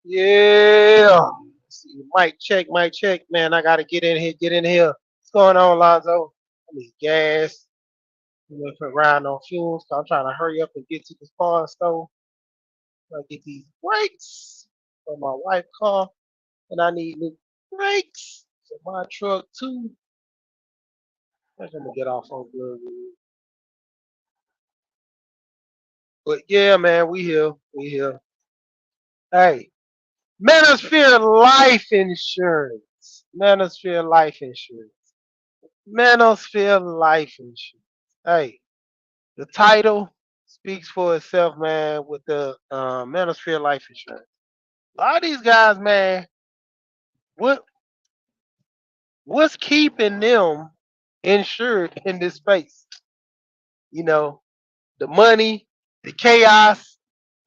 Yeah. Let's see, mic check, man. I gotta get in here, get in here. What's going on, Lonzo? I need gas. I'm gonna put around on fumes. So I'm trying to hurry up and get to this car store. I get these brakes for my wife's car, and I need new brakes for my truck too. I'm gonna get off on good. But yeah, man, we here. We here. Hey, Manosphere Life Insurance. Manosphere Life Insurance. Manosphere Life Insurance. Hey, the title speaks for itself, man, with the Manosphere Life Insurance. A lot of these guys, man, what what's keeping them insured in this space? You know, the money, the chaos.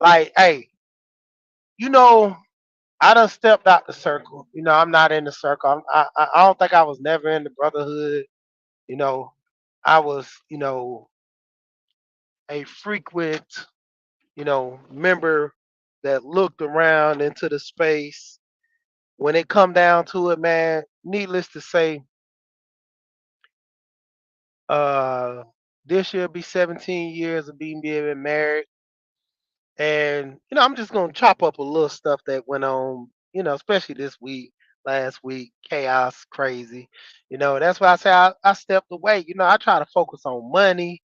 Like, hey, you know, I done stepped out the circle. You know, I'm not in the circle. I don't think I was never in the brotherhood. You know, I was, a frequent, member that looked around into the space. When it come down to it, man, needless to say, uh, this year be 17 years of being married, and I'm just gonna chop up a little stuff that went on, especially this week, last week, chaos, crazy. That's why I say I stepped away. I try to focus on money,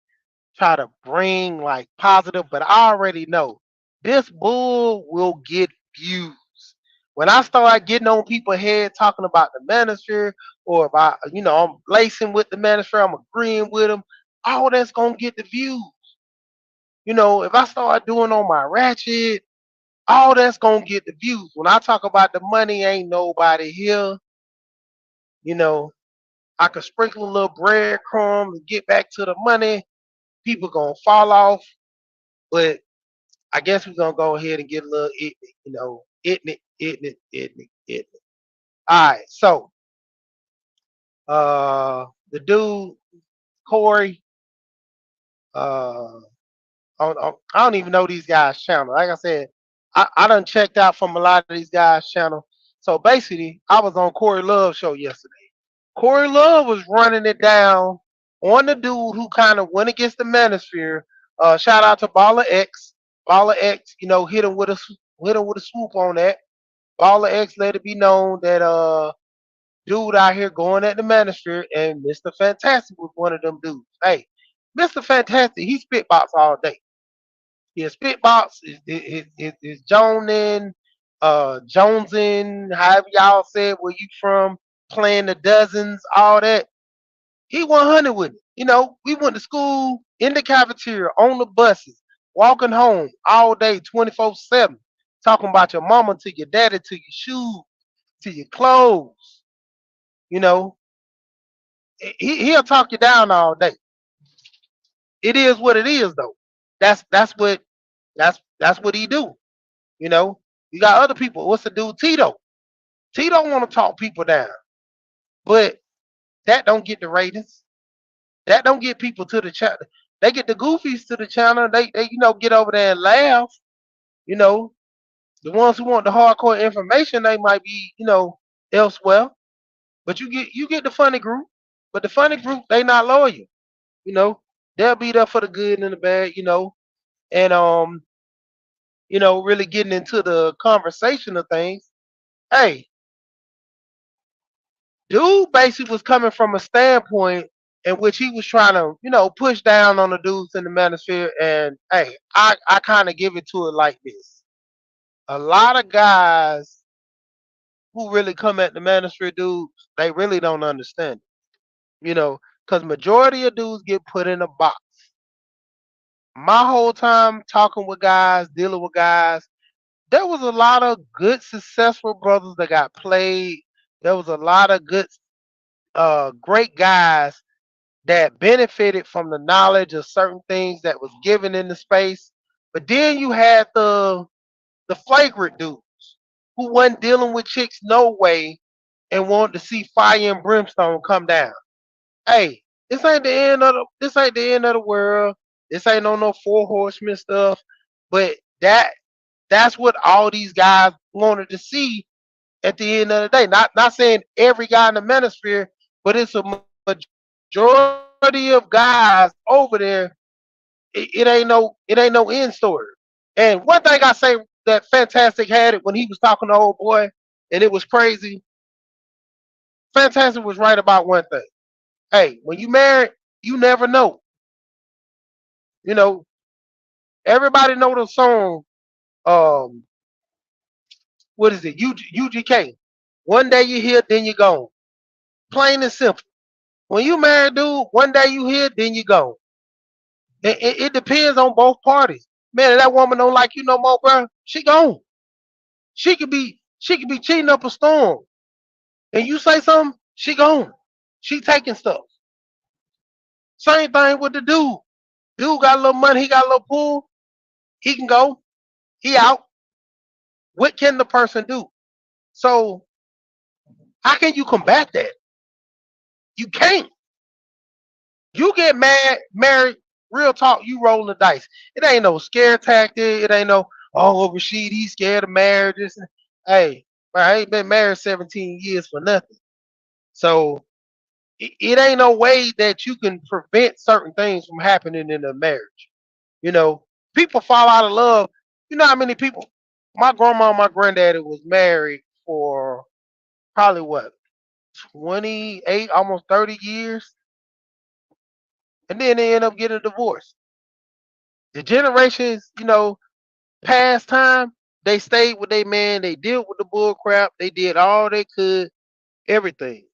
try to bring like positive, but I already know this bull will get views. When I start getting on people's head talking about the manosphere or about, I'm lacing with the manosphere, I'm agreeing with them, all that's gonna get the views. If I start doing on my ratchet, all that's gonna get the views. When I talk about the money, ain't nobody here. You know, I could sprinkle a little breadcrumbs and get back to the money. People gonna fall off, but I guess we're gonna go ahead and get a little it. All right, so the dude Corey, uh, I don't even know these guys' channel. Like I said, I done checked out from a lot of these guys' channel. So basically, I was on Corey Love show yesterday. Corey Love was running it down on the dude who kind of went against the manosphere. Shout out to Baller X. Baller X, hit him with a swoop on that. Baller X let it be known that dude out here going at the manosphere, and Mr. Fantastic was one of them dudes. Hey, Mr. Fantastic, he spitbox all day. His spitbox is Jonin, Jonesin, however y'all said where you from, playing the dozens, all that. He 100 with it. We went to school in the cafeteria, on the buses, walking home all day, 24/7, talking about your mama to your daddy to your shoes to your clothes. You know, he'll talk you down all day. It is what it is, though. That's what he do. You know, you got other people. What's the dude Tito? Tito want to talk people down, but that don't get the ratings. That don't get people to the channel. They get the goofies to the channel. They get over there and laugh. You know, the ones who want the hardcore information, they might be elsewhere. But you get the funny group. But the funny group, they not loyal. You know, they'll be there for the good and the bad. And really getting into the conversation of things. Hey, dude basically was coming from a standpoint in which he was trying to, push down on the dudes in the manosphere. And hey, I kind of give it to it like this. A lot of guys who really come at the manosphere dudes, they really don't understand it, because majority of dudes get put in a box. My whole time talking with guys, dealing with guys, there was a lot of good, successful brothers that got played. There was a lot of good, great guys that benefited from the knowledge of certain things that was given in the space. But then you had the flagrant dudes who wasn't dealing with chicks no way and wanted to see fire and brimstone come down. Hey, this ain't the end of the world. This ain't no four horsemen stuff. But That's what all these guys wanted to see at the end of the day. Not saying every guy in the manosphere, but it's a majority of guys over there. It ain't no end story. And one thing I say that Fantastic had it when he was talking to old boy, and it was crazy. Fantastic was right about one thing. Hey, when you married, you never know. You know, everybody know the song. Um, what is it? UGK. One day you here, then you gone. Plain and simple. When you married, dude, one day you here, then you gone. It depends on both parties. Man, if that woman don't like you no more, bro, she gone. She could be cheating up a storm, and you say something, she gone. She taking stuff. Same thing with the dude. Dude got a little money, he got a little pool, he can go, he out. What can the person do? So how can you combat that? You can't. You get mad, married, real talk, you rolling the dice. It ain't no scare tactic. It ain't no, oh, Rashid, he's scared of marriages. Hey, I ain't been married 17 years for nothing. So it ain't no way that you can prevent certain things from happening in a marriage. You know, people fall out of love. You know how many people, my grandma and my granddaddy was married for probably what, 28, almost 30 years. And then they end up getting a divorce. The generations, past time, they stayed with their man. They dealt with the bull crap. They did all they could, everything.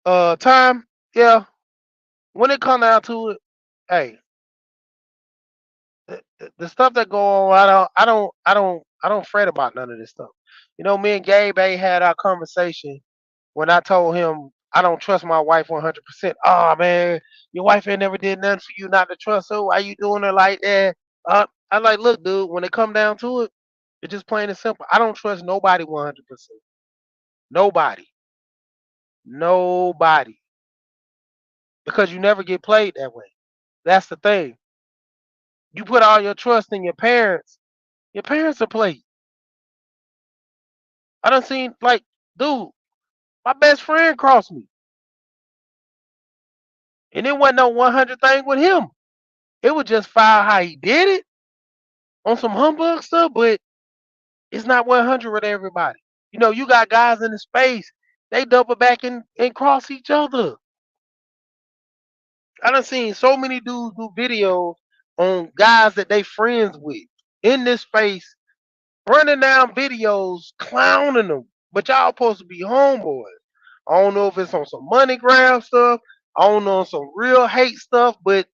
Time, yeah. When it come down to it, hey, the stuff that go on, I don't fret about none of this stuff. Me and Gabe ain't had our conversation when I told him I don't trust my wife 100%. Oh man, your wife ain't never did nothing for you not to trust her. Why you doing her like that? I like, look, dude. When it come down to it, it's just plain and simple. I don't trust nobody 100%. Nobody, nobody, because you never get played that way. That's the thing. You put all your trust in your parents. Your parents are played. I done seen like, dude, my best friend crossed me, and it wasn't no 100 thing with him. It was just foul how he did it on some humbug stuff, but it's not 100 with everybody. You got guys in the space, they double back and cross each other. I done seen so many dudes do videos on guys that they friends with in this space, running down videos clowning them. But y'all supposed to be homeboys. I don't know if it's on some money grab stuff. I don't know some real hate stuff, but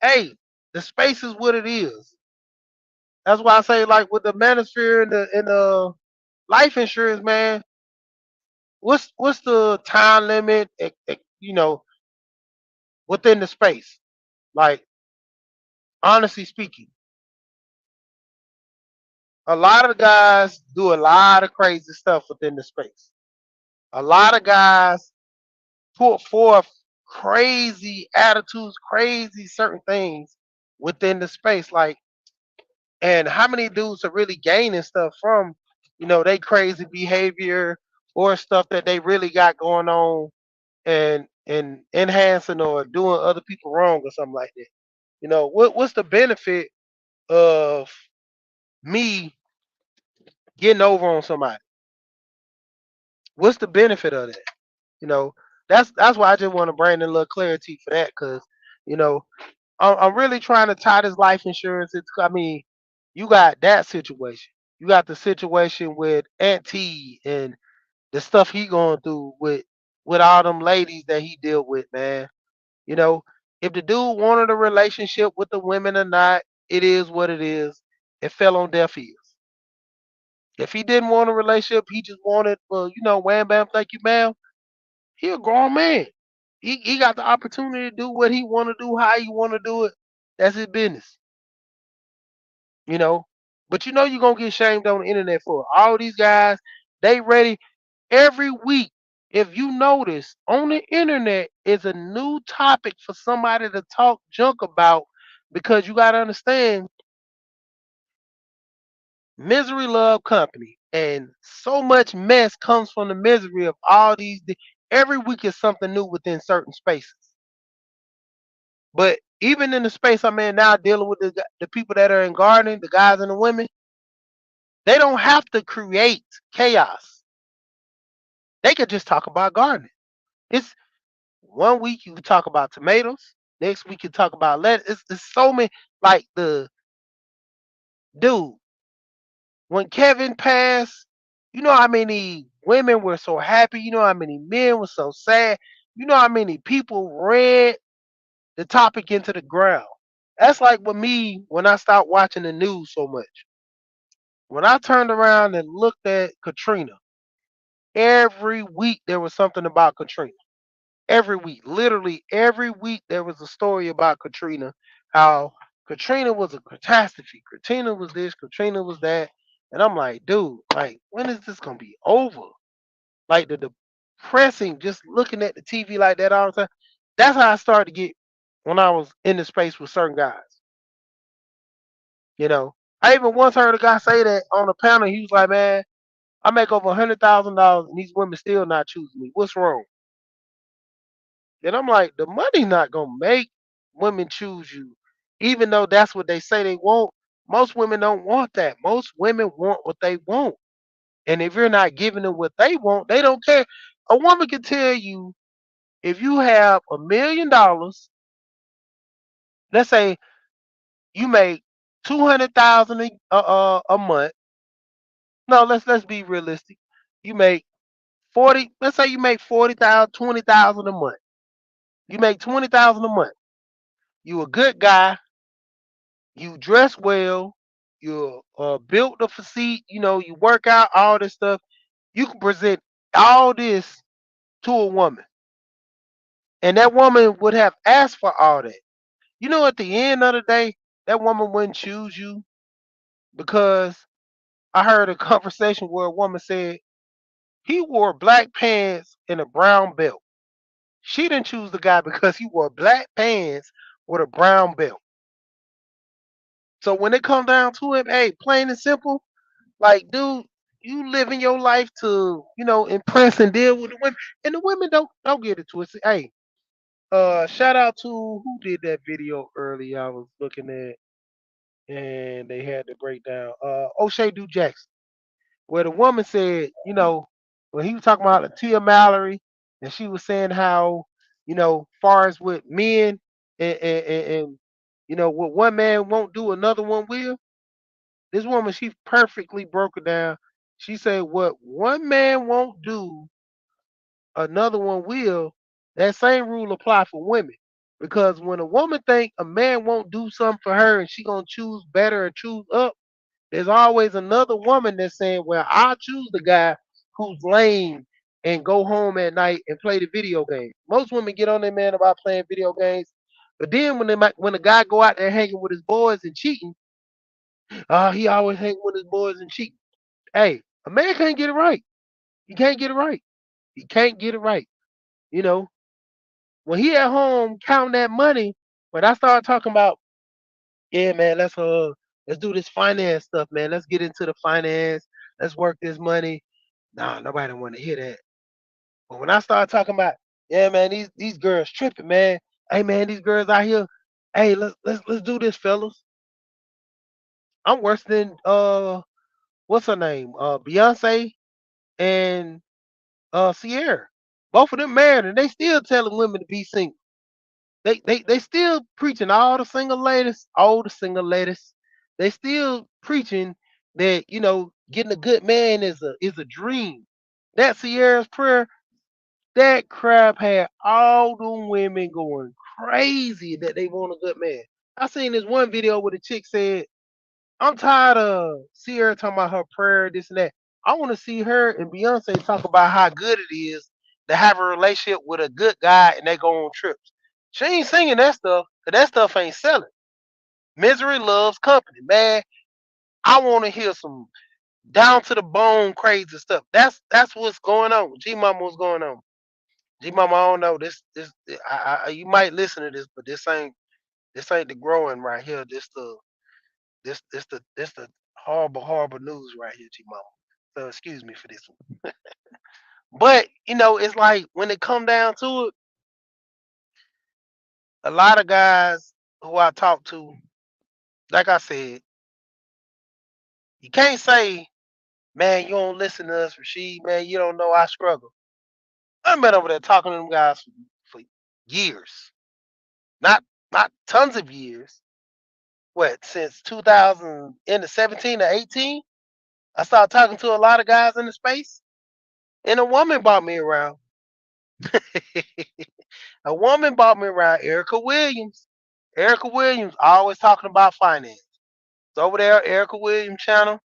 hey, the space is what it is. That's why I say, like with the Manosphere and the life insurance, man. What's the time limit? Within the space. Like honestly speaking, a lot of guys do a lot of crazy stuff within the space. A lot of guys put forth crazy attitudes, crazy certain things within the space. Like, and how many dudes are really gaining stuff from, they crazy behavior or stuff that they really got going on and enhancing or doing other people wrong or something like that. What's the benefit of me getting over on somebody? What's the benefit of that? You know, that's why I just want to bring in a little clarity for that because you know I'm really trying to tie this life insurance. I mean, you got that situation. You got the situation with Aunt T and the stuff he going through with all them ladies that he dealt with, man. You know, if the dude wanted a relationship with the women or not, it is what it is. It fell on deaf ears. If he didn't want a relationship, he just wanted, wham bam, thank you, ma'am. He a grown man. He got the opportunity to do what he want to do, how he want to do it. That's his business, you know. But you're gonna get shamed on the internet for it. All these guys. They ready every week. If you notice, on the internet is a new topic for somebody to talk junk about because you gotta understand. Misery love company, and so much mess comes from the misery of all these. Every week is something new within certain spaces. But even in the space I'm in now, dealing with the people that are in gardening, the guys and the women, they don't have to create chaos. They could just talk about gardening. It's one week you can talk about tomatoes. Next week you talk about lettuce. It's so many. Like the dude when Kevin passed, you know how many women were so happy. You know how many men were so sad. You know how many people ran the topic into the ground. That's like with me when I stopped watching the news so much. When I turned around and looked at Katrina, every week there was something about Katrina. Every week, literally every week, there was a story about Katrina. How Katrina was a catastrophe. Katrina was this. Katrina was that. And I'm like, dude, like, when is this gonna be over? Like the depressing, just looking at the TV like that all the time. That's how I started to get when I was in the space with certain guys. You know, I even once heard a guy say that on a panel. He was like, "Man, I make over $100,000, and these women still not choosing me. What's wrong?" And I'm like, the money not gonna make women choose you, even though that's what they say they want. Most women don't want that. Most women want what they want, and if you're not giving them what they want, they don't care. A woman can tell you if you have $1 million. Let's say you make 200,000 a month. No, let's be realistic. You make 40. Let's say you make 40,000, 20,000 a month. You make 20,000 a month. You a good guy. You dress well. You built the physique. You know you work out all this stuff. You can present all this to a woman, and that woman would have asked for all that. You know, at the end of the day, that woman wouldn't choose you because I heard a conversation where a woman said he wore black pants and a brown belt. She didn't choose the guy because he wore black pants with a brown belt. So when it comes down to it, hey, plain and simple, like, dude, you living your life to, impress and deal with the women, and the women don't get it twisted. Hey, shout out to who did that video earlier. I was looking at, and they had the breakdown. O'Shea Du Jackson, where the woman said, when he was talking about Tia Mallory, and she was saying how, far as with men, and what one man won't do, another one will. This woman, she perfectly broke it down. She said, what one man won't do, another one will. That same rule apply for women. Because when a woman think a man won't do something for her and she gonna choose better or choose up, there's always another woman that's saying, "Well, I'll choose the guy who's lame and go home at night and play the video game." Most women get on their man about playing video games, but then when the guy go out there hanging with his boys and cheating, he always hanging with his boys and cheating. Hey, a man can't get it right. He can't get it right. He can't get it right. You know, when he at home counting that money, when I start talking about, yeah, man, let's do this finance stuff, man. Let's get into the finance. Let's work this money. Nah, nobody want to hear that. But when I start talking about, yeah, man, these girls tripping, man. Hey, man, these girls out here. Hey, let's do this, fellas. I'm worse than what's her name? Beyonce and Sierra. Both of them married, and they still telling women to be single. They still preaching all the single ladies, all the single ladies. They still preaching that getting a good man is a dream. That Sierra's prayer, that crap had all them women going crazy that they want a good man. I seen this one video where the chick said, I'm tired of Sierra talking about her prayer, this and that. I want to see her and Beyonce talk about how good it is to have a relationship with a good guy and they go on trips. She ain't singing that stuff because that stuff ain't selling. Misery loves company, man. I want to hear some down to the bone crazy stuff. That's what's going on. G Mama, what's going on? G Mama, I don't know. This you might listen to this, but this ain't the growing right here. This the horrible, horrible news right here, G Mama. So excuse me for this one. But it's like when it come down to it, a lot of guys who I talk to, like I said, you can't say, man, you don't listen to us, Rashid, man, you don't know I struggle. I've been over there talking to them guys for years. Not tons of years. What, since 2000 into 17 or 18? I started talking to a lot of guys in the space, and a woman brought me around. A woman brought me around Erica Williams. Erica Williams always talking about finance. So over there, Erica Williams channel.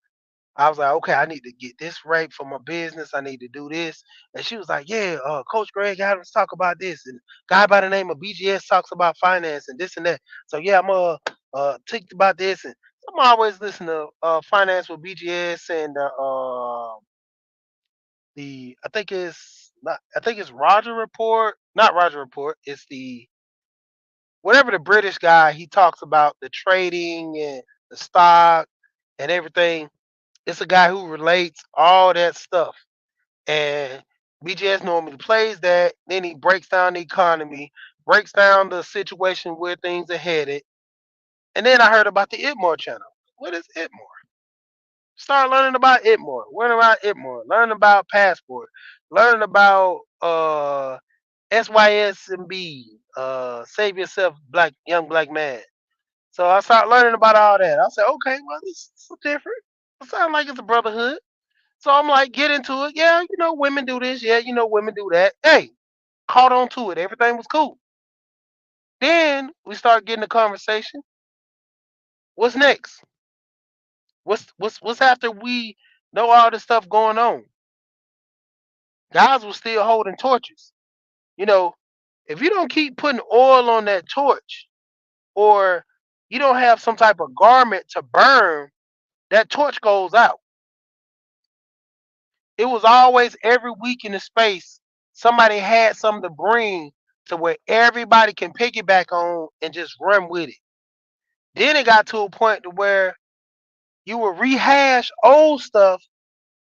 I was like, okay, I need to get this right for my business. I need to do this. And she was like, yeah, Coach Greg had us talk about this. And guy by the name of BGS talks about finance and this and that. So yeah, I'm think about this. And I'm always listening to finance with BGS and I think it's not, I think it's Roger Report, not Roger Report. It's the whatever the British guy, he talks about the trading and the stock and everything. It's a guy who relates all that stuff. And BGS normally plays that. Then he breaks down the economy, breaks down the situation where things are headed. And then I heard about the Itmore channel. What is Itmore? Start learning about Itmore. Learn about Itmore. Learn about Passport. Learn about SYSMB. Save yourself, young black man. So I started learning about all that. I said, okay, well, this is different. It sounds like it's a brotherhood. So I'm like, get into it. Yeah, women do this. Yeah, women do that. Hey, caught on to it. Everything was cool. Then we start getting the conversation. What's next? What's after we know all this stuff going on? Guys were still holding torches. You know, if you don't keep putting oil on that torch, or you don't have some type of garment to burn, that torch goes out. It was always every week in the space, somebody had something to bring to where everybody can piggyback on and just run with it. Then it got to a point to where you would rehash old stuff,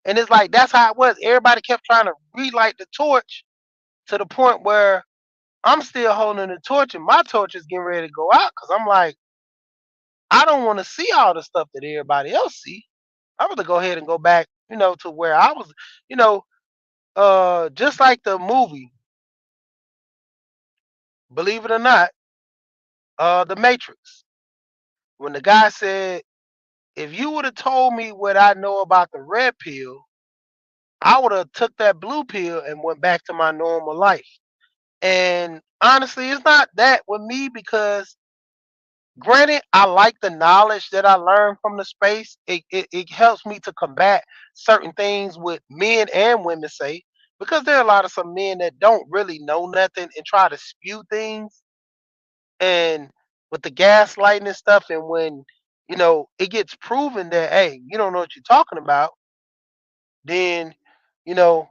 and it's like that's how it was. Everybody kept trying to relight the torch to the point where I'm still holding the torch, and my torch is getting ready to go out because I'm like, I don't want to see all the stuff that everybody else see. I'm gonna go ahead and go back, to where I was, you know, just like the movie, believe it or not, The Matrix. When the guy said, if you would have told me what I know about the red pill, I would have took that blue pill and went back to my normal life. And honestly, it's not that with me because granted, I like the knowledge that I learned from the space. It helps me to combat certain things with men and women say, because there are a lot of some men that don't really know nothing and try to spew things, and with the gaslighting and stuff, and when it gets proven that, hey, you don't know what you're talking about, then you know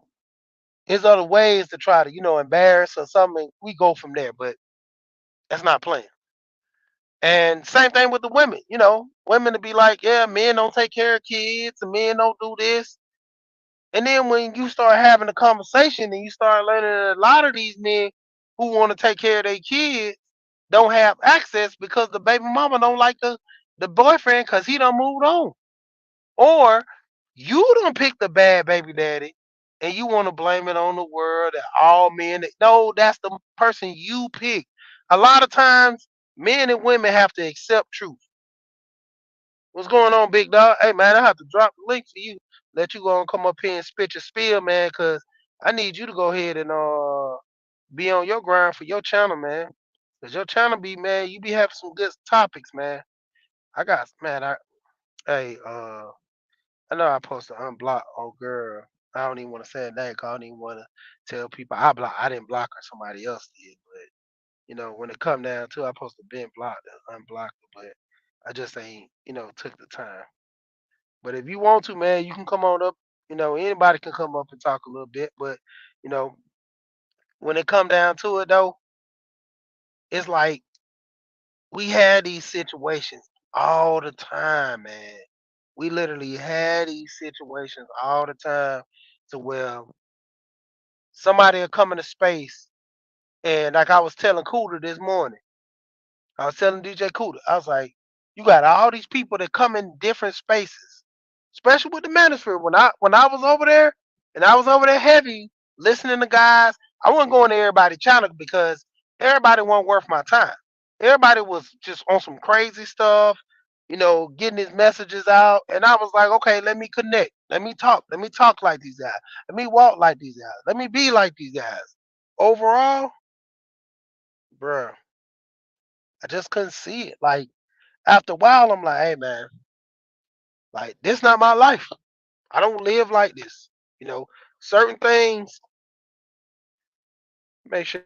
there's other ways to try to embarrass or something. We go from there, but that's not playing. And same thing with the women. Women to be like, yeah, men don't take care of kids and men don't do this. And then when you start having a conversation and you start learning that a lot of these men who want to take care of their kids don't have access because the baby mama don't like the boyfriend because he done moved on. Or you don't pick the bad baby daddy and you want to blame it on the world and all men. No, that's the person you pick. A lot of times, men and women have to accept truth. What's going on, big dog? Hey, man, I have to drop the link for you. Let you go and come up here and spit your spiel, man, because I need you to go ahead and be on your grind for your channel, man. Because your channel be, man, you be having some good topics, man. I got, man, hey, I know I supposed to unblock old girl. I don't even want to say her name 'cause I don't even want to tell people I didn't block her, somebody else did. But when it come down to it, I supposed to been blocked and unblocked her, but I just ain't, took the time. But if you want to, man, you can come on up. Anybody can come up and talk a little bit. But you know, when it come down to it, though, it's like we had these situations all the time, man. We literally had these situations all the time to where somebody will come into space and like I was telling Cooter this morning. I was telling DJ Cooter, I was like, you got all these people that come in different spaces, especially with the Manosphere. When I was over there and I was over there heavy listening to guys, I wasn't going to everybody's channel because everybody wasn't worth my time. Everybody was just on some crazy stuff, getting his messages out, and I was like, okay, let me connect, let me talk like these guys, let me walk like these guys, let me be like these guys. Overall, bruh, I just couldn't see it. Like after a while, I'm like, hey man, like this not my life. I don't live like this. You know, certain things. Make sure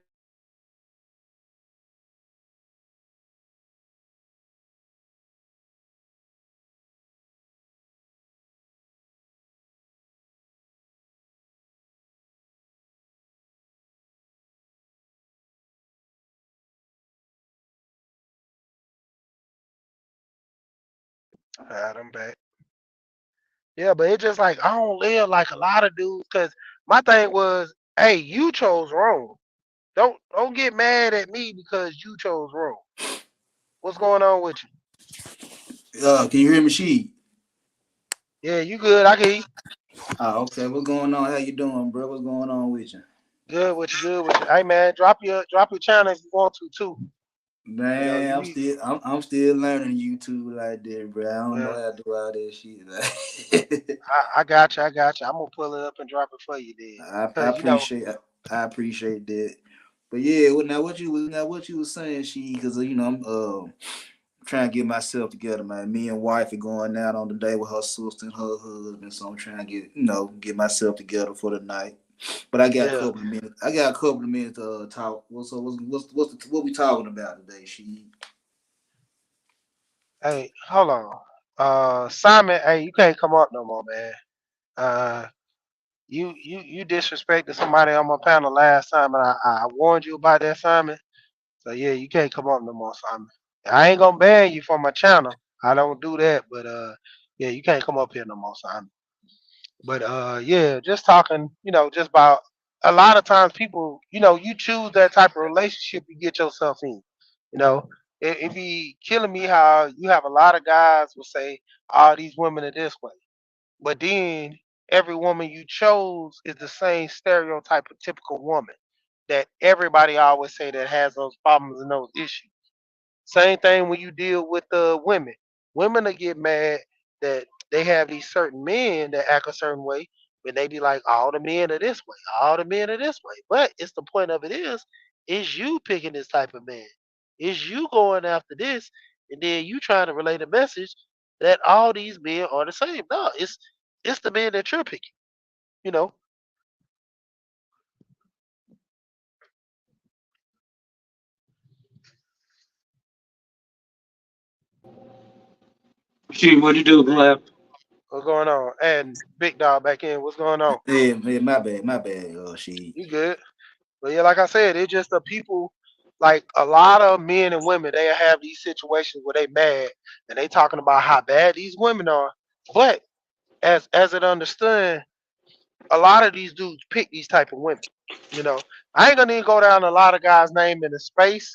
I'm back. Yeah, but it's just like I don't live like a lot of dudes. Cause my thing was, hey, you chose wrong. Don't get mad at me because you chose wrong. What's going on with you? Can you hear me, She? Yeah, you good? I can eat. Okay. What's going on? How you doing, bro? What's going on with you? Good with you. Good with you. Hey man, drop your channel if you want to too. Man, You I'm be. still I'm, I'm still learning YouTube like that, bro. I don't know Yeah, how to do all that shit. Like, I got you. I got you. I'm gonna pull it up and drop it for you, then. I Cause appreciate I appreciate that. But yeah, what you was saying, She, because I'm trying to get myself together, man. Me and wife are going out on the day with her sister and her husband, so I'm trying to get myself together for the night. But I got a yeah. couple of minutes. I got a couple of minutes to talk. What we talking about today? She. Hey, hold on. Simon, hey, you can't come up no more, man. Uh, you disrespected somebody on my panel last time, and I warned you about that, Simon. So yeah, you can't come up no more, Simon. I ain't gonna ban you from my channel. I don't do that, but yeah, you can't come up here no more, Simon. But yeah, just talking, just about a lot of times people, you choose that type of relationship you get yourself in. You know, it be killing me how you have a lot of guys will say, "All these women are this way," but then every woman you chose is the same stereotype of typical woman that everybody always say that has those problems and those issues. Same thing when you deal with the women. Women will get mad that they have these certain men that act a certain way, but they be like, all the men are this way, all the men are this way. But it's the point of it is you picking this type of man. Is you going after this, and then you trying to relate a message that all these men are the same. No, it's the men that you're picking, you know. Shoot, what you do, left? What's going on? And Big Dog back in, what's going on? Yeah, my bad. She. You good? But yeah, like I said, it's just the people, like a lot of men and women, they have these situations where they mad and they talking about how bad these women are. But as it understood, a lot of these dudes pick these type of women. You know, I ain't gonna even go down a lot of guys' name in the space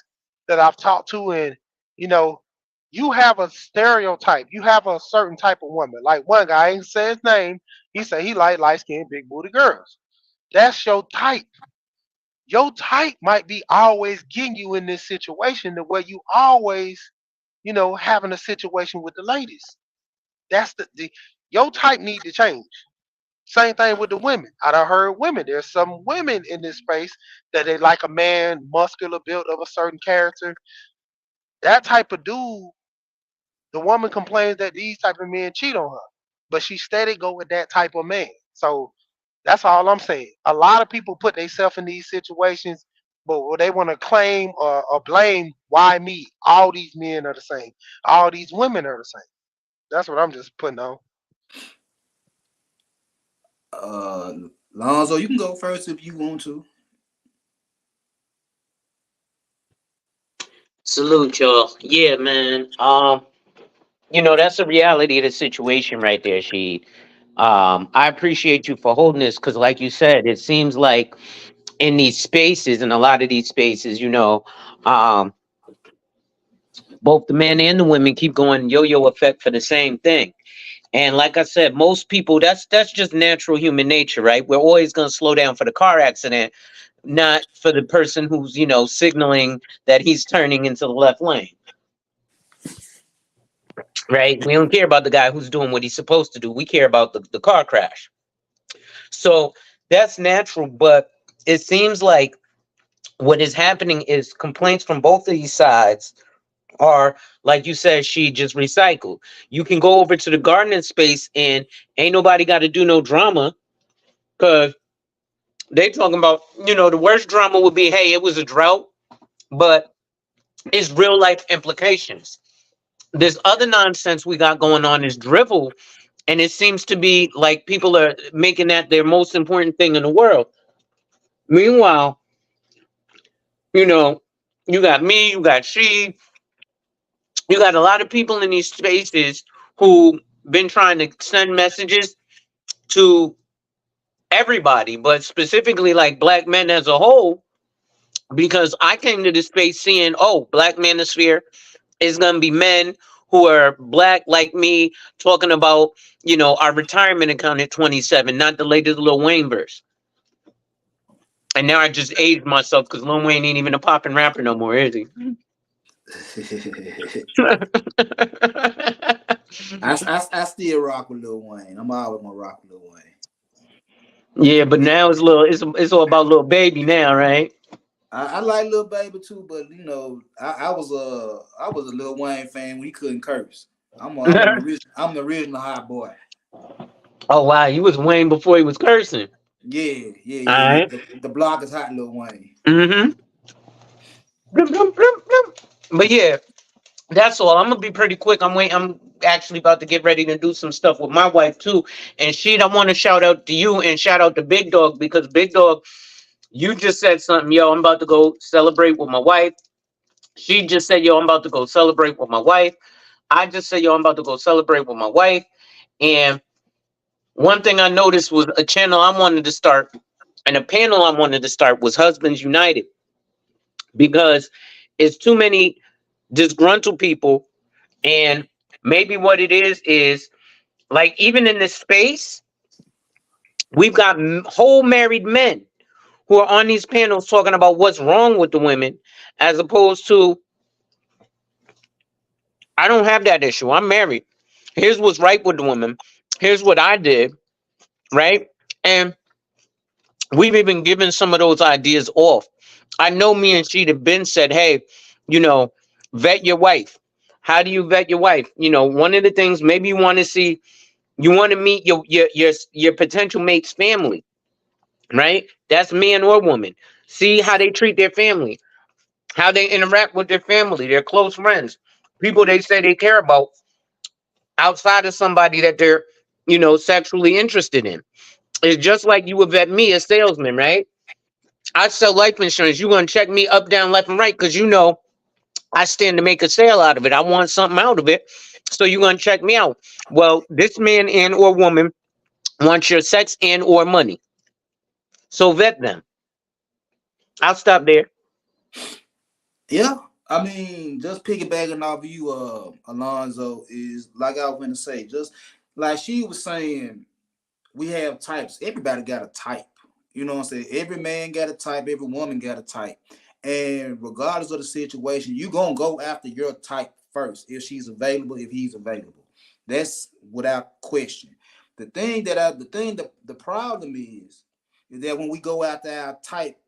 that I've talked to, and you know, you have a stereotype. You have a certain type of woman. Like one guy, I ain't say his name. He said he like light skinned, big booty girls. That's your type. Your type might be always getting you in this situation to where you always, having a situation with the ladies. That's the your type need to change. Same thing with the women. I done heard women. There's some women in this space that they like a man muscular built of a certain character. That type of dude, the woman complains that these type of men cheat on her. But she steady go with that type of man. So that's all I'm saying. A lot of people put themselves in these situations, but they want to claim or blame why me. All these men are the same. All these women are the same. That's what I'm just putting on. Uh, Lonzo, you can go first if you want to. Salute y'all. Yeah, man. That's a reality of the situation right there, Sheed. I appreciate you for holding this because, like you said, it seems like in these spaces, in a lot of these spaces, um, both the men and the women keep going yo-yo effect for the same thing. And like I said, most people, that's just natural human nature, right? We're always going to slow down for the car accident, not for the person who's, signaling that he's turning into the left lane, right? We don't care about the guy who's doing what he's supposed to do. We care about the car crash. So that's natural, but it seems like what is happening is complaints from both of these sides are, like you said, she just recycled. You can go over to the gardening space and ain't nobody got to do no drama because they talking about, the worst drama would be, hey, it was a drought, but it's real life implications. This other nonsense we got going on is drivel, and it seems to be like people are making that their most important thing in the world. Meanwhile, you know, you got me, you got she, you got a lot of people in these spaces who been trying to send messages to everybody, but specifically like black men as a whole, because I came to this space seeing, oh, Black Manosphere is gonna be men who are black like me talking about, our retirement account at 27, not the latest Lil Wayne verse. And now I just aged myself because Lil Wayne ain't even a popping rapper no more, is he? I still rock with Lil Wayne. I'm always gonna rock with Lil Wayne. Yeah, but now it's all about little baby now, right? I like Lil Baby too, but I was a Lil Wayne fan when he couldn't curse. I'm the original hot boy. Oh wow, he was Wayne before he was cursing. Yeah, yeah, All yeah, yeah. right. The block is hot, Lil Wayne. Mm-hmm. But yeah, that's all. I'm gonna be pretty quick. I'm actually about to get ready to do some stuff with my wife too. And I want to shout out to you and shout out to Big Dog because Big Dog, you just said something. Yo, I'm about to go celebrate with my wife. She just said, yo, I'm about to go celebrate with my wife. I just said, yo, I'm about to go celebrate with my wife. And one thing I noticed was a channel I wanted to start and a panel I wanted to start was Husbands United because it's too many disgruntled people. And maybe what it is like even in this space, we've got whole married men who are on these panels talking about what's wrong with the women, as opposed to, I don't have that issue. I'm married. Here's what's right with the women. Here's what I did, right? And we've even given some of those ideas off. I know me and she have been said, hey, you know, vet your wife. How do you vet your wife? One of the things maybe you want to see, you want to meet your potential mate's family, right? That's man or woman. See how they treat their family, how they interact with their family, their close friends, people they say they care about outside of somebody that they're, sexually interested in. It's just like you would vet me, a salesman, right? I sell life insurance. You're going to check me up, down, left, and right because I stand to make a sale out of it. I want something out of it. So you're going to check me out. Well, this man and or woman wants your sex and or money. So vet them. I'll stop there. Yeah, I mean, just piggybacking off you, Alonzo, is like I was gonna say, just like she was saying, we have types. Everybody got a type. You know what I'm saying? Every man got a type, every woman got a type. And regardless of the situation, you gonna go after your type first if she's available, if he's available. That's without question. The problem is that when we go after our type,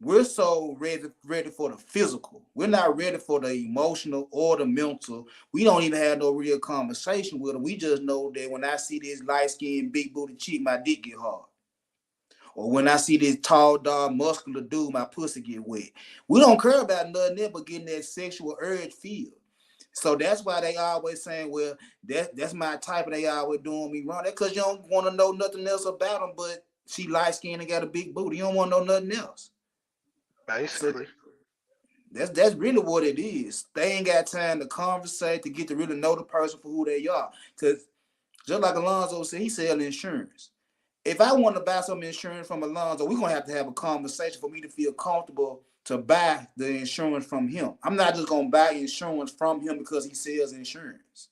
we're so ready for the physical. We're not ready for the emotional or the mental. We don't even have no real conversation with them. We just know that when I see this light skinned big booty chick, my dick get hard. Or when I see this tall, dark, muscular dude, my pussy get wet. We don't care about nothing else but getting that sexual urge feel. So that's why they always saying, well, that's my type, and they always doing me wrong. That's because you don't want to know nothing else about them, but she light skinned and got a big booty. You don't want to know nothing else. So Basically. That's really what it is. They ain't got time to conversate to get to really know the person for who they are. Cause just like Alonzo said, he sell insurance. If I want to buy some insurance from Alonzo, we're gonna have to have a conversation for me to feel comfortable to buy the insurance from him. I'm not just gonna buy insurance from him because he sells insurance.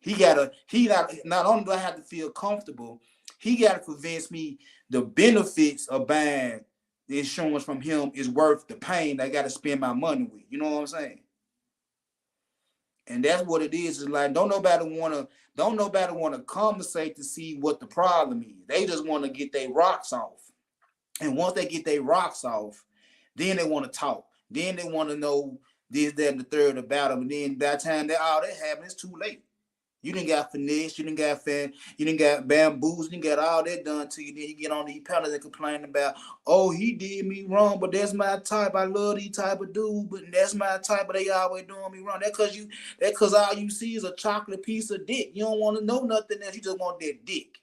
Not only do I have to feel comfortable, he gotta convince me the benefits of buying the insurance from him is worth the pain I gotta spend my money with. You know what I'm saying? And that's what it is. Is like don't nobody wanna conversate to see what the problem is. They just wanna get their rocks off. And once they get their rocks off, then they want to talk. Then they want to know this, that, and the third about them. And then by the time that all that happens, it's too late. You didn't got finesse, you didn't got fan, you didn't got bamboos, you didn't got all that done to you. Then you get on these panels and complain about, oh, he did me wrong, but that's my type. I love these type of dude, but that's my type, but they always doing me wrong. That cause all you see is a chocolate piece of dick. You don't want to know nothing else. You just want that dick.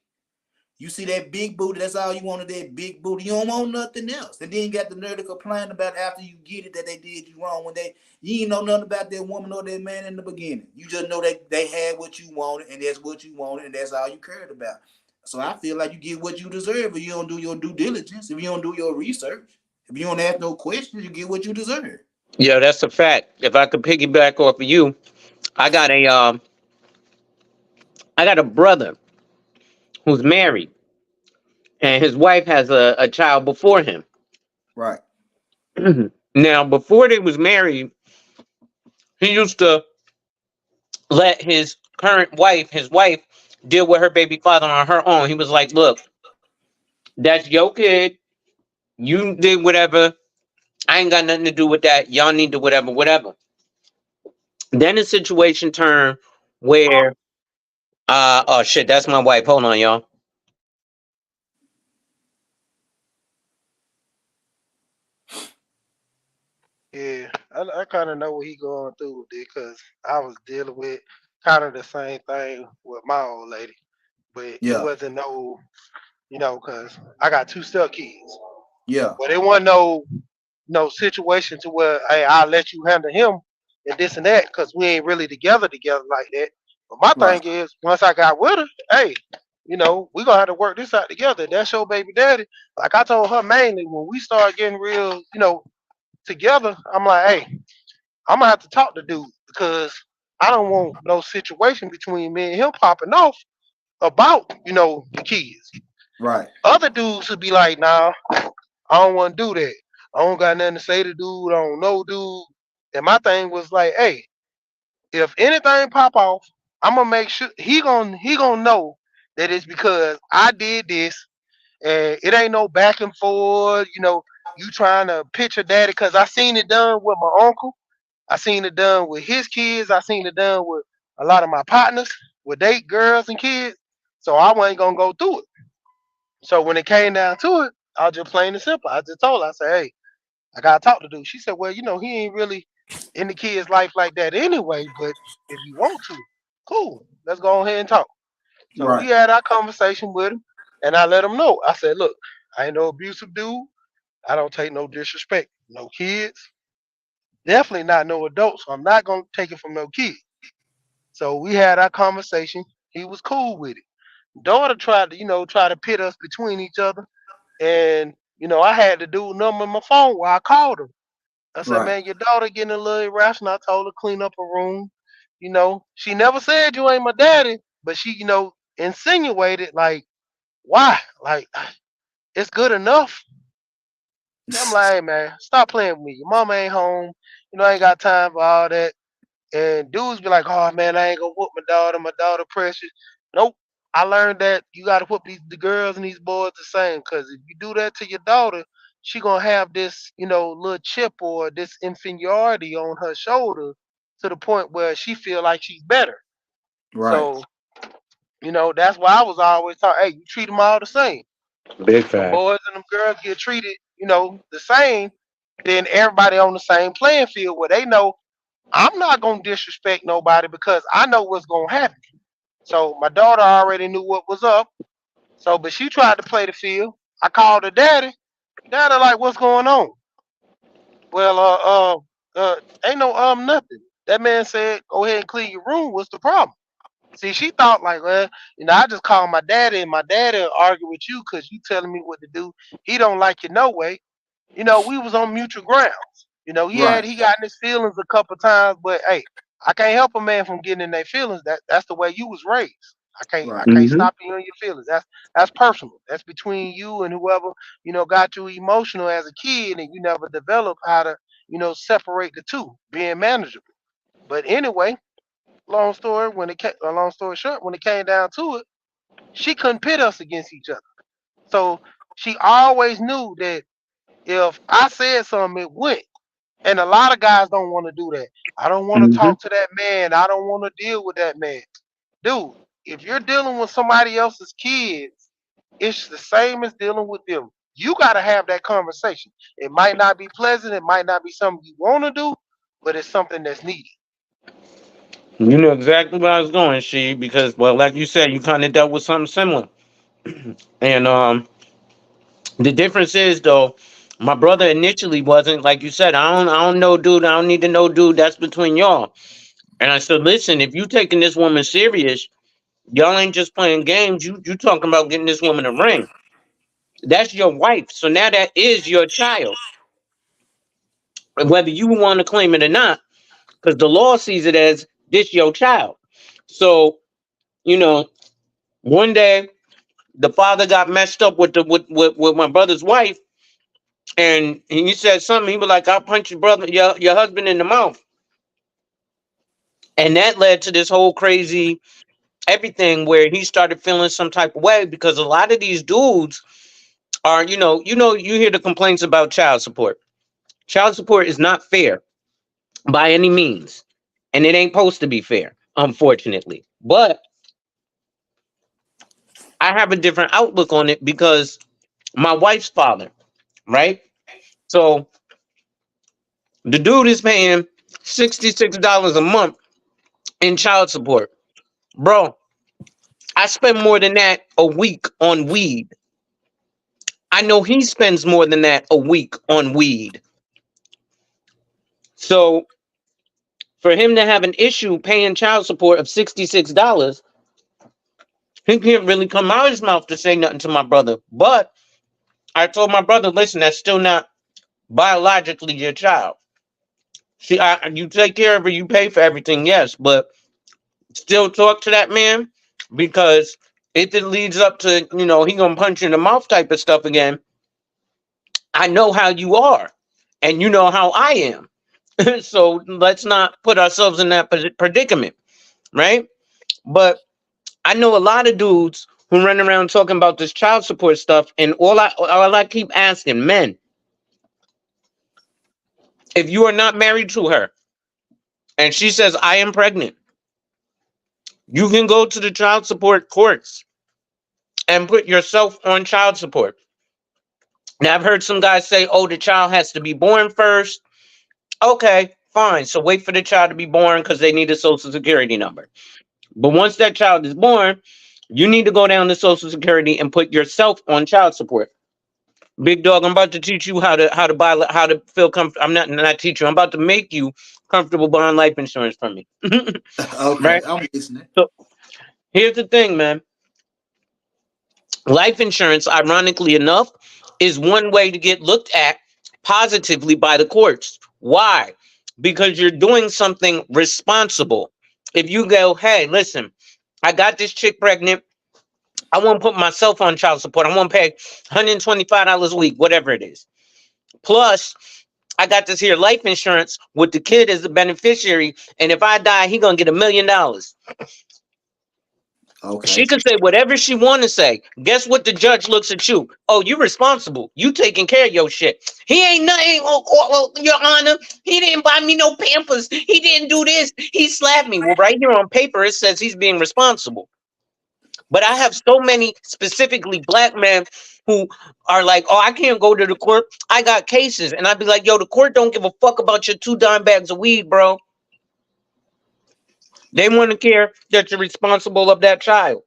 You see that big booty, that's all you wanted, that big booty. You don't want nothing else. And then you got the nerve to complain about after you get it that they did you wrong when you ain't know nothing about that woman or that man in the beginning. You just know that they had what you wanted and that's what you wanted and that's all you cared about. So I feel like you get what you deserve if you don't do your due diligence, if you don't do your research, if you don't ask no questions, you get what you deserve. Yeah, that's a fact. If I could piggyback off of you, I got a I got a brother who's married, and his wife has a child before him. Right, Now, before they was married, he used to let his wife, deal with her baby father on her own. He was like, "Look, that's your kid. You did whatever. I ain't got nothing to do with that. Y'all need to whatever, whatever." Then the situation turned where, oh shit, that's my wife. Hold on, y'all. Yeah, I kind of know what he going through with it because I was dealing with kind of the same thing with my old lady, but it yeah, wasn't no, because I got two step kids, yeah, but it wasn't no situation to where hey I'll let you handle him and this and that because we ain't really together like that. But my right, thing is once I got with her, hey, we gonna have to work this out together. That's your baby daddy. Like I told her mainly when we start getting real, together, I'm like, hey, I'm gonna have to talk to dude because I don't want no situation between me and him popping off about, the kids. right, Other dudes would be like, nah, I don't want to do that. I don't got nothing to say to dude. I don't know dude. And my thing was like, hey, if anything pop off, I'm gonna make sure he gonna know that it's because I did this, and it ain't no back and forth. You trying to picture daddy because I seen it done with my uncle. I seen it done with his kids. I seen it done with a lot of my partners with date girls and kids. So I wasn't gonna go through it. So when it came down to it, I was just plain and simple. I just told her, I said, hey, I gotta talk to dude. She said, well, he ain't really in the kid's life like that anyway, but if you want to, cool. Let's go ahead and talk. So we right, had our conversation with him and I let him know. I said, look, I ain't no abusive dude. I don't take no disrespect. No kids. Definitely not no adults. So I'm not gonna take it from no kid. So we had our conversation. He was cool with it. Daughter tried to, try to pit us between each other. And, I had the dude number on my phone while I called him. I said, right, man, your daughter getting a little irrational. I told her clean up her room. She never said you ain't my daddy, but she, insinuated like, why? Like, it's good enough. I'm like, hey man, stop playing with me. Your mama ain't home. I ain't got time for all that. And dudes be like, oh man, I ain't gonna whoop my daughter. My daughter precious. Nope. I learned that you gotta whoop the girls and these boys the same. Cause if you do that to your daughter, she gonna have this, little chip or this inferiority on her shoulder to the point where she feel like she's better. right, So, that's why I was always taught, hey, you treat them all the same. Big Them fact. boys and them girls get treated, the same. Then everybody on the same playing field where they know I'm not gonna disrespect nobody because I know what's gonna happen. So my daughter already knew what was up. So, but she tried to play the field. I called her daddy. Daddy, like, what's going on? Well, ain't no nothing. That man said, go ahead and clean your room. What's the problem? See, she thought like, well, I just called my daddy, and my daddy will argue with you because you telling me what to do. He don't like you no way. We was on mutual grounds. Right. He got in his feelings a couple times, but hey, I can't help a man from getting in their feelings. That's the way you was raised. I Right. can't Hmm. stop you in your feelings. That's personal. That's between you and whoever got you emotional as a kid, and you never developed how to separate the two, being manageable. But anyway, long story short, when it came down to it, she couldn't pit us against each other. So she always knew that if I said something, it went. And a lot of guys don't want to do that. I don't want to Hmm. talk to that man. I don't want to deal with that man. Dude, if you're dealing with somebody else's kids, it's the same as dealing with them. You got to have that conversation. It might not be pleasant. It might not be something you want to do, but it's something that's needed. You know exactly where I was going, she, because well, like you said, you kind of dealt with something similar. And the difference is though, my brother initially wasn't like you said. I don't know, dude. I don't need to know, dude. That's between y'all. And I said, listen, if you taking this woman serious, y'all ain't just playing games. You talking about getting this woman a ring. That's your wife. So now that is your child, whether you want to claim it or not, because the law sees it as this your child. So you know, one day the father got messed up with the with my brother's wife, and he said something. He was like, "I'll punch your brother, your husband in the mouth," and that led to this whole crazy everything where he started feeling some type of way because a lot of these dudes are, you hear the complaints about child support. Child support is not fair by any means, and it ain't supposed to be fair, unfortunately. But I have a different outlook on it because my wife's father, right? So the dude is paying $66 a month in child support. Bro, I spend more than that a week on weed. I know he spends more than that a week on weed. So for him to have an issue paying child support of $66, he can't really come out his mouth to say nothing to my brother. But I told my brother, listen, that's still not biologically your child. See, you take care of her, you pay for everything, yes, but still talk to that man because if it leads up to, he gonna punch you in the mouth type of stuff again, I know how you are and you know how I am. So let's not put ourselves in that predicament, right? But I know a lot of dudes who run around talking about this child support stuff, and all I keep asking men, if you are not married to her and she says I am pregnant, you can go to the child support courts and put yourself on child support. Now I've heard some guys say, "Oh, the child has to be born first." Okay, fine. So wait for the child to be born because they need a social security number. But once that child is born, you need to go down to Social Security and put yourself on child support. Big dog, I'm about to teach you how to feel comfortable. I'm not teach you. I'm about to make you comfortable buying life insurance from me. Okay, Right? I'm listening. So here's the thing, man. Life insurance, ironically enough, is one way to get looked at positively by the courts. Why? Because you're doing something responsible. If you go, hey, listen, I got this chick pregnant. I want to put myself on child support. I want to pay $125 a week, whatever it is. Plus, I got this here life insurance with the kid as the beneficiary. And if I die, he gonna get $1 million. She Okay. can say whatever she want to say. Guess what? The judge looks at you. Oh, you responsible. You taking care of your shit. He ain't nothing. Your Honor, he didn't buy me no Pampers. He didn't do this. He slapped me. Well, right here on paper, it says he's being responsible. But I have so many, specifically black men, who are like, oh, I can't go to the court. I got cases. And I'd be like, yo, the court don't give a fuck about your 2 dime bags of weed, bro. They want to care that you're responsible of that child.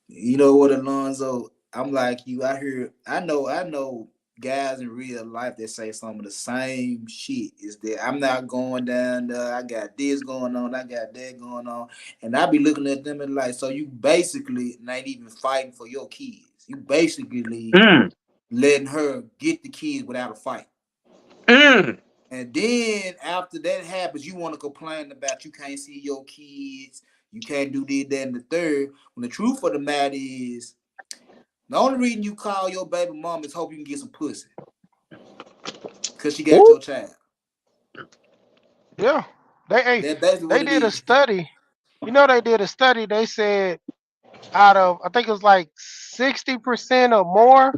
You know what, Alonzo? I'm like you. I hear. I know. guys in real life that say some of the same shit. Is that I'm not going down there. I got this going on. I got that going on, and I be looking at them and like, so you basically not even fighting for your kids. You basically Mm, letting her get the kids without a fight. mm. And then after that happens, you want to complain about you can't see your kids, you can't do this, that, and the third. When the truth of the matter is, the only reason you call your baby mom is hope you can get some pussy, cause she got Ooh. your child. Yeah. They hey, That's basically what they it did a is. study. You know they did a study. They said out of I think it was like 60% or more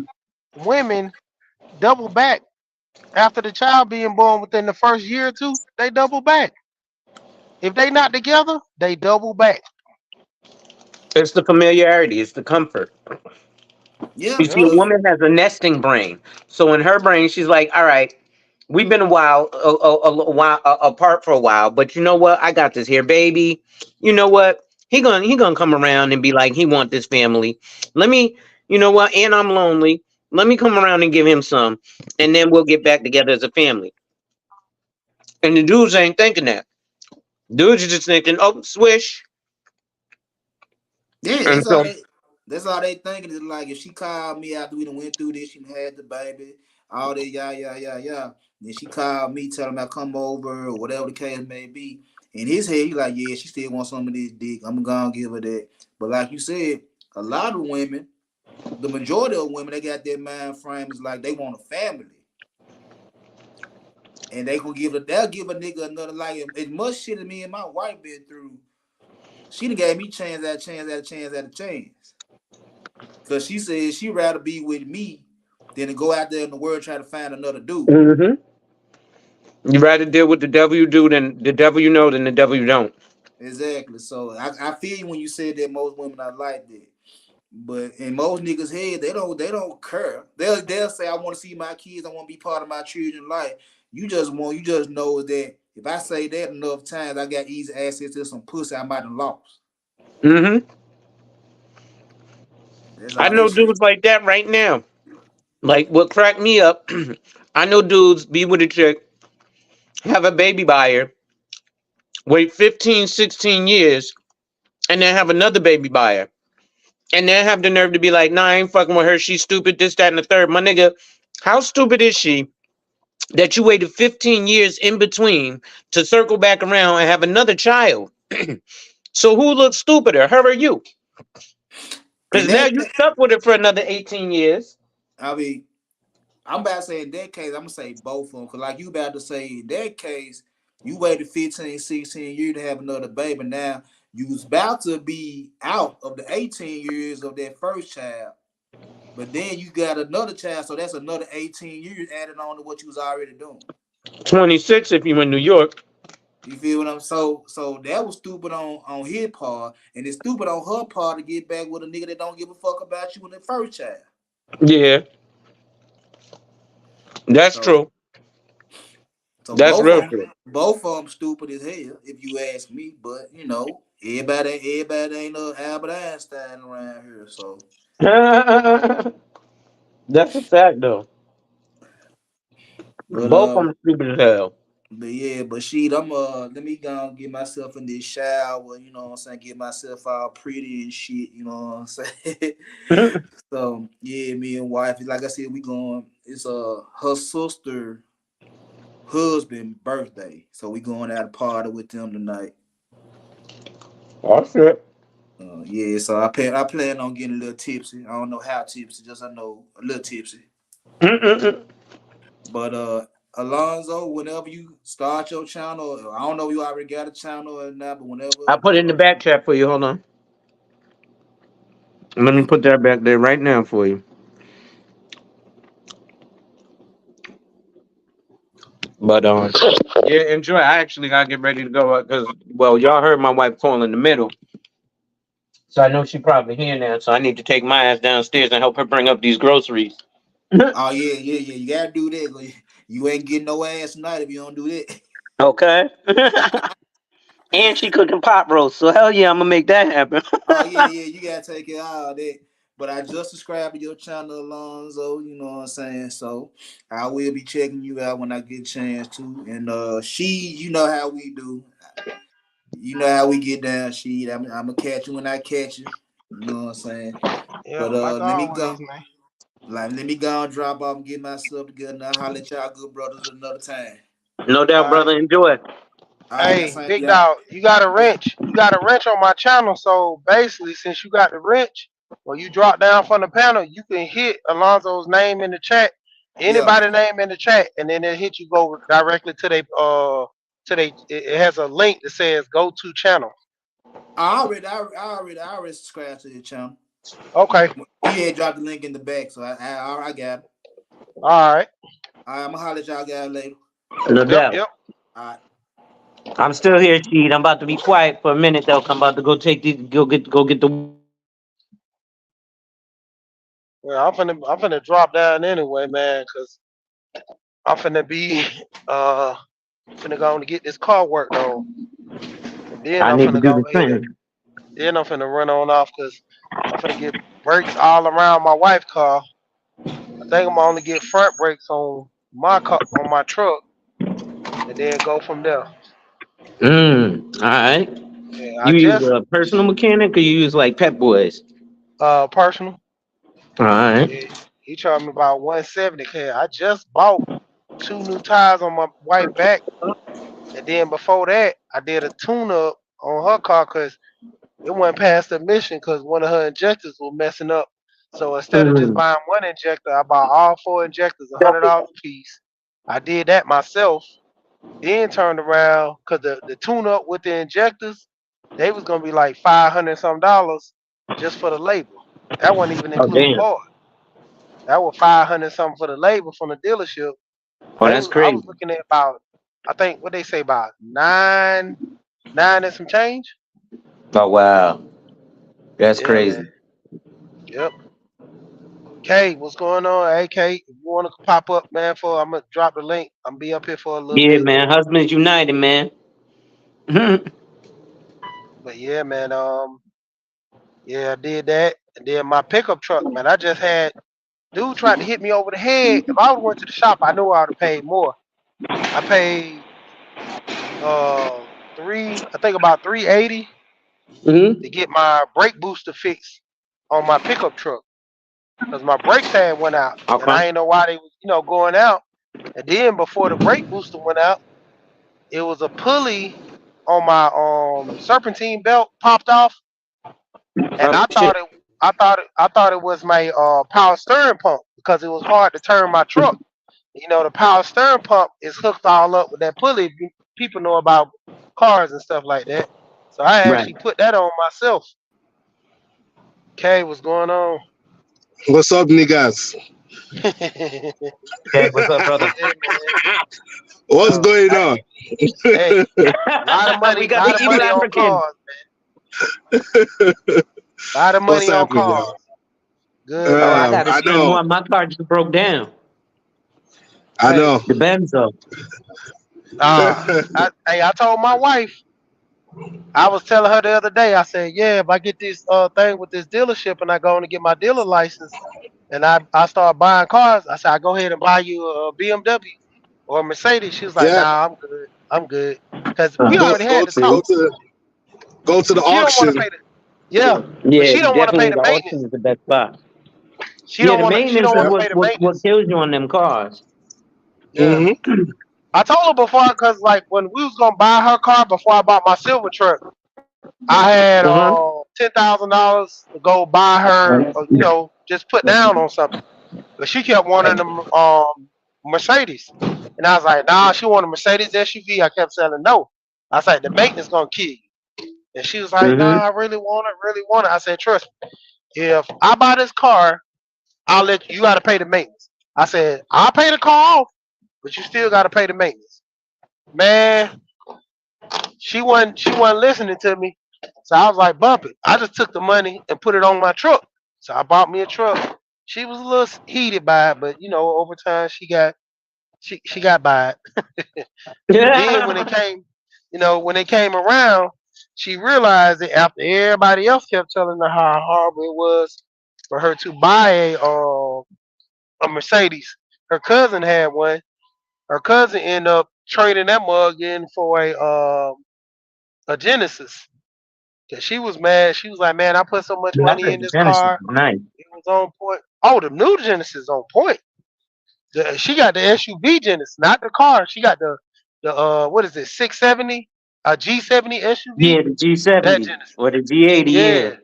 women double back after the child being born within the first year or two. They double back. If they not together, they double back. It's the familiarity. It's the comfort. Yeah, You see, a Yep. because woman has a nesting brain. So in her brain, she's like, "All right, we've been a while apart for a while, but you know what? I got this here, baby. You know what? He gonna come around and be like, he want this family. Let me, you know what? And I'm lonely. Let me come around and give him some, and then we'll get back together as a family." And the dudes ain't thinking that. Dudes are just thinking, "Oh, swish." yeah, And so, that's all they thinking is like if she called me after we done went through this, she done had the baby, all that yeah. Then she called me, telling me I come over or whatever the case may be. In his head, he like, yeah, she still wants some of this dick. I'm gonna give her that. But like you said, a lot of women, the majority of women, they got their mind frame is like they want a family. And they'll give a nigga another like as much shit as me and my wife been through. She done gave me chance at a chance at a chance at a chance. Cause she said she'd rather be with me than to go out there in the world trying to find another dude. hmm, you rather deal with the devil you do than the devil you know than the devil you don't. Exactly. So I feel you when you said that most women are like that. But in most niggas' head, they don't care. They'll say, I want to see my kids, I want to be part of my children's life. You just know that if I say that enough times, I got easy access to some pussy I might have lost. Hmm. That's I all know this shit. dudes like that right now. Like what cracked me up, I know dudes be with a chick, have a baby by her, wait 15, 16 years, and then have another baby by her. And then have the nerve to be like, nah, I ain't fucking with her. She's stupid, this, that, and the third. My nigga, how stupid is she that you waited 15 years in between to circle back around and have another child? So who looks stupider, her or you? In Because now that you case, stuck with it for another 18 years. I mean, I'm about to say in that case, I'm gonna say both of them. Cause like you about to say, in that case, you waited 15, 16 years to have another baby. Now you was about to be out of the 18 years of that first child. But then you got another child, so that's another 18 years added on to what you was already doing. 26 if you in New York. You feel what I'm so that was stupid on his part, and it's stupid on her part to get back with a nigga that don't give a fuck about you in the first child. Yeah, that's So true. so That's real true. both of them stupid as hell, if you ask me. But you know, everybody ain't no Albert Einstein around here. So, That's a fact, though. but Both of them stupid as hell. yeah, but shit, I'm let me go and get myself in this shower. You know what I'm saying? Get myself all pretty and shit. You know what I'm saying? So yeah, me and wife, like I said, we going. It's her sister husband birthday, so we going out to party with them tonight. Oh shit. Yeah, so I plan on getting a little tipsy. I don't know how tipsy, just I know a little tipsy. Mm-mm-mm. But Alonzo, whenever you start your channel, I don't know if you already got a channel or not, but whenever I put it in the back chat for you. Hold on. Let me put that back there right now for you. But yeah, enjoy. I actually gotta get ready to go because well, y'all heard my wife call in the middle, so I know she probably here now. So I need to take my ass downstairs and help her bring up these groceries. oh yeah, you gotta do that. 'Cause you ain't getting no ass tonight if you don't do that. Okay. And she cooking pot roast, so hell yeah, I'm gonna make that happen. Oh yeah, you gotta take care of all that. But I just subscribed to your channel, Alonzo. You know what I'm saying? So I will be checking you out when I get a chance to. And you know how we do. You know how we get down, she. I'm gonna catch you when I catch you. You know what I'm saying? Yeah, But like let me always, go. man. Let me go and drop off and get myself together. And I'll holler at y'all good brothers another time. No All doubt, right. brother. Enjoy. All right, Hey, that's all. big Yeah. dog, you got a wrench. You got a wrench on my channel. So basically, since you got the wrench, when you drop down from the panel, you can hit Alonzo's name in the chat, Yeah. anybody name in the chat, and then it hit you go directly to they it has a link that says go to channel. I already subscribed to your channel. Okay. He had dropped the link in the back, so I got it. All right. All right, I'm gonna holler at y'all guys later. No Yep. doubt. Yep. All right. I'm still here, Cheat. I'm about to be quiet for a minute though. 'Cause I'm about to go take the go get the water real quick. Well, I'm finna drop down anyway, man, cause I'm finna be uh finna go on to get this car worked on, and then I I'm need to finna do go the ahead. same. Then I'm finna run on off because I'm finna get brakes all around my wife's car. I think I'm gonna only get front brakes on my car, on my truck, and then go from there. All right. Yeah, I You use just a personal mechanic or you use like Pep Boys? personal. All right. Yeah, he charged me about 170K. I just bought two new tires on my white back, and then before that, I did a tune up on her car because it went past the mission because one of her injectors was messing up. So instead of just Mm. buying one injector, I bought all four injectors, $100 a piece. I did that myself. Then turned around because the tune up with the injectors, they was gonna be like 500 some dollars just for the labor. That wasn't even Oh include damn. part. That was 500 something for the labor from the dealership. Oh, that's I was crazy. looking at about, I think what they say about nine and some change. Oh wow. That's Yeah, man. crazy. Yep. K, what's going on? Hey, K, if you want to pop up, man, I'm gonna drop the link. I'm be up here for a little Yeah, bit. man. Husbands United, man. Oh, But yeah, man, yeah, I did that. And then my pickup truck, man, I just had dude tried to hit me over the head. If I would went to the shop, I knew I would have paid more. I paid uh I think about 380 mm-hmm. to get my brake booster fixed on my pickup truck because my brake pad went out, and Okay. I ain't know why they was going out. And then before the brake booster went out, it was a pulley on my serpentine belt popped off, and Oh shit. I thought it was my power steering pump because it was hard to turn my truck. The power steering pump is hooked all up with that pulley. People know about cars and stuff like that, so I Right. actually put that on myself. Okay, what's going on? What's up, niggas? Yeah, Okay. What's up, brother? man. What's going I, on? hey, We got the lot of evil money on African. cars. Lot of What's money on happening, cars. y'all? Good Oh, I man. got to I spend know, more. My car just broke down. I Hey, know. The Benzo. I told my wife. I was telling her the other day. I said, yeah, if I get this thing with this dealership and I go on to get my dealer license, and I start buying cars, I said I go ahead and buy you a BMW or a Mercedes. She was like, Yeah, nah, I'm good. I'm good. Cause we Uh, go already go had the to talk. go to go to the She don't want to auction. pay the yeah, but yeah, she don't want to pay definitely the the auction maintenance. is the best spot. She Yeah, don't the want to. She maintenance don't is want Yeah. to what pay the what maintenance. what kills you on them cars. Yeah. hmm I told her before, cause like when we was gonna buy her car before I bought my silver truck, I had Uh huh. $10,000 to go buy her, just put down on something. But she kept wanting them Mercedes, and I was like, nah, she wanted a Mercedes SUV. I kept saying no. I was like, the maintenance gonna kill you. And she was like, Mm-hmm. nah, I really want it, really want it. I said, trust me, if I buy this car, I'll let you got to pay the maintenance. I said, I'll pay the car off, but you still got to pay the maintenance. Man, she wasn't listening to me. So I was like, bump it. I just took the money and put it on my truck. So I bought me a truck. She was a little heated by it, but over time she got by it. But then when it Yeah. came, when it came around, she realized it after everybody else kept telling her how horrible it was. for her to buy a Mercedes. Her cousin had one. Her cousin ended up trading that mug in for a Genesis. Cause she was mad. She was like, "Man, I put so much Yeah, I money heard in the this Genesis car. is nice. It was on point. Oh, the new Genesis on point. She got the SUV Genesis, not the car. She got the what is it, 670, a G70 Yeah, SUV. the That G70 Genesis. or the G80. Yeah, Yeah,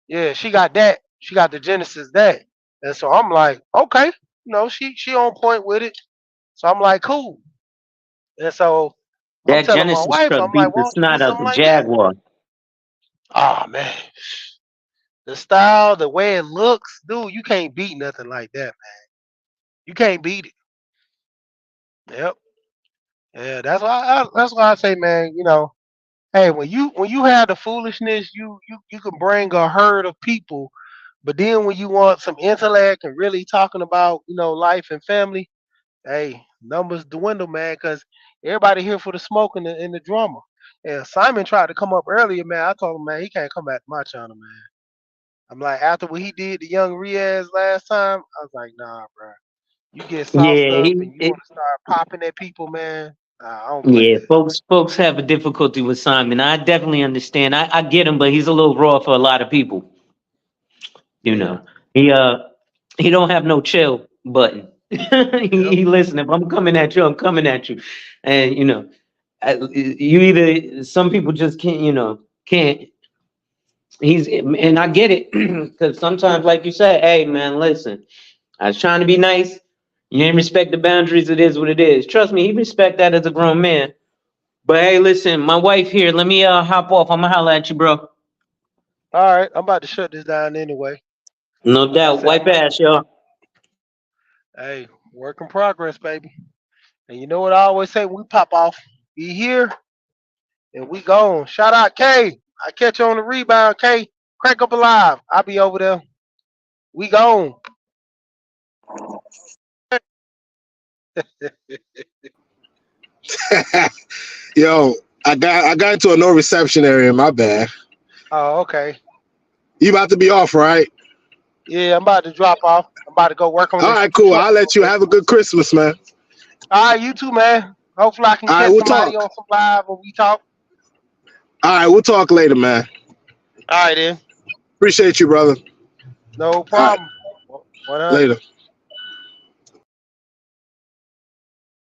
yeah. She got that. She got the Genesis that. And so I'm like, okay, she on point with it. So I'm like, cool. And so I'm that telling my Genesis wife, truck I'm like, beat why the don't you snot get out something the like that? Jaguar. Oh man, the style, the way it looks, dude, you can't beat nothing like that, man. You can't beat it. Yep. Yeah, that's why I say, man, hey, when you have the foolishness, you can bring a herd of people, but then when you want some intellect and really talking about life and family, hey, numbers dwindle, man, because everybody here for the smoke and the drama. And Simon tried to come up earlier, man. I told him, man, he can't come back to my channel, man. I'm like, after what he did to young Riaz last time, I was like, nah, bro. You get sauced Yeah, up and you want to start popping at people, man. Nah, I don't play yeah. that. Folks have a difficulty with Simon. I definitely understand. I get him, but he's a little raw for a lot of people. You Yeah. know, he he don't have no chill button. Yep. He listen. If I'm coming at you, I'm coming at you, and you either some people just can't. Can't. He's and I get it because sometimes, like you said, hey man, listen. I was trying to be nice. You didn't respect the boundaries. It is what it is. Trust me, he respect that as a grown man. But hey, listen, my wife here. Let me hop off. I'ma holler at you, bro. All right. I'm about to shut this down anyway. No Like I doubt. said, Wipe ass, y'all. hey, work in progress, baby. And you know what I always say when we pop off? Be here and we gone. Shout out K. I catch you on the rebound, K. Crank up alive. I'll be over there. We gone. Yo, I got into a no reception area. My bad. Oh, okay. You about to be off, right? Yeah, I'm about to drop off. I'm about to go work on All this right, cool. truck I'll a little let you bit. have a good Christmas, man. All right, you too, man. Hopefully I can All right, catch we'll somebody talk. on some live when we talk. All right, we'll talk later, man. All right, then. Appreciate you, brother. No All right, problem. 100. later.